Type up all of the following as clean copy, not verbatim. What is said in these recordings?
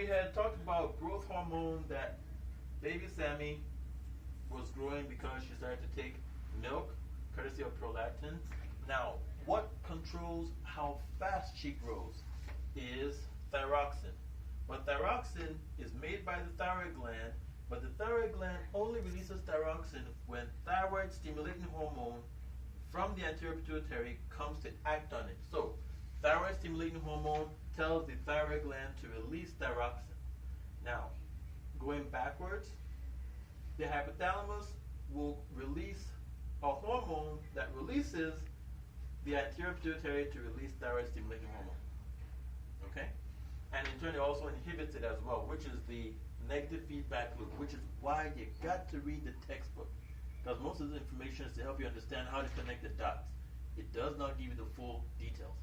we had talked about growth hormone that baby Sammy was growing because she started to take milk, courtesy of prolactin. Now, what controls how fast she grows is thyroxine. But thyroxine is made by the thyroid gland, but the thyroid gland only releases thyroxine when thyroid stimulating hormone from the anterior pituitary comes to act on it. So, thyroid stimulating hormone tells the thyroid gland to release thyroxine. Now, going backwards, the hypothalamus will release a hormone that releases the anterior pituitary to release thyroid stimulating hormone. Okay? And in turn, it also inhibits it as well, which is the negative feedback loop, which is why you got to read the textbook. Because most of the information is to help you understand how to connect the dots. It does not give you the full details.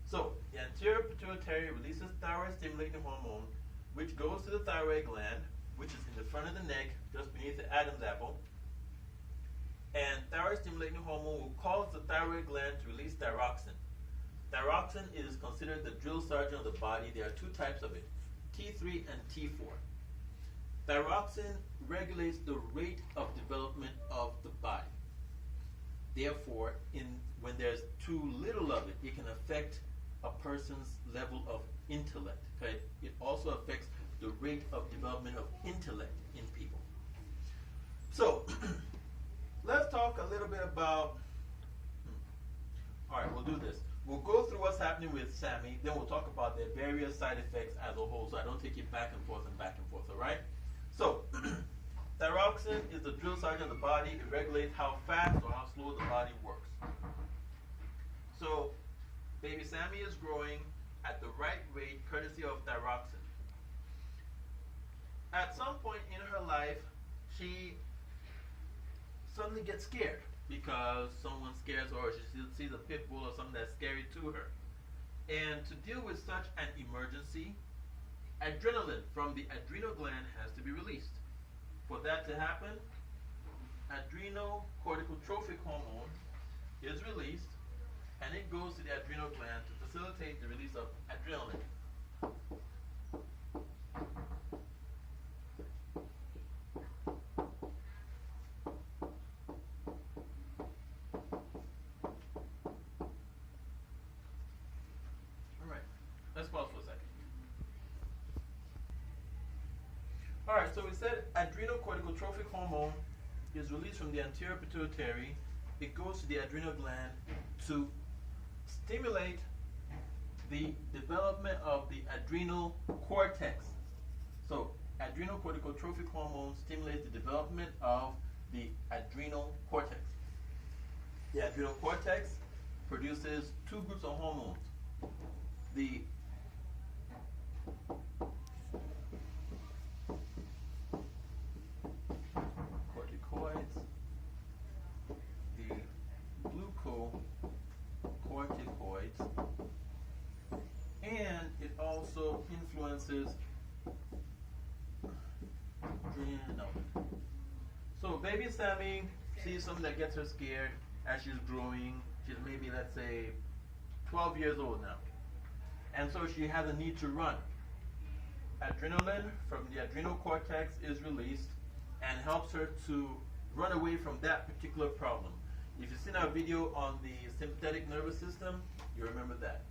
So, the anterior pituitary releases thyroid stimulating hormone, which goes to the thyroid gland, which is in the front of the neck, just beneath the Adam's apple. And thyroid stimulating hormone will cause the thyroid gland to release thyroxine. Thyroxine is considered the drill sergeant of the body. There are two types of it, T3 and T4. Thyroxine regulates the rate of development of the body. Therefore, when there's too little of it, it can affect a person's level of intellect. Okay? It also affects the rate of development of intellect in people. So, let's talk a little bit about, all right, we'll do this. We'll go through what's happening with Sammy, then we'll talk about their various side effects as a whole, so I don't take you back and forth, all right? So, thyroxine is the drill sergeant of the body. It regulates how fast or how slow the body works. So, baby Sammy is growing at the right rate courtesy of thyroxine. At some point in her life, she suddenly gets scared because someone scares her, or she sees a pit bull or something that's scary to her. And to deal with such an emergency, adrenaline from the adrenal gland has to be released. For that to happen, adrenocorticotrophic hormone is released, and it goes to the adrenal gland to facilitate the release of adrenaline. Let's pause for a second. Alright, so we said adrenocorticotrophic hormone is released from the anterior pituitary. It goes to the adrenal gland to stimulate the development of the adrenal cortex. So, adrenocorticotrophic hormone stimulates the development of the adrenal cortex. The adrenal cortex produces two groups of hormones. The corticoids, the glucocorticoids, and it also influences adrenaline. So baby Sammy sees something that gets her scared as she's growing. She's maybe, let's say, 12 years old now. And so she has a need to run. Adrenaline from the adrenal cortex is released and helps her to run away from that particular problem. If you've seen our video on the sympathetic nervous system, you remember that.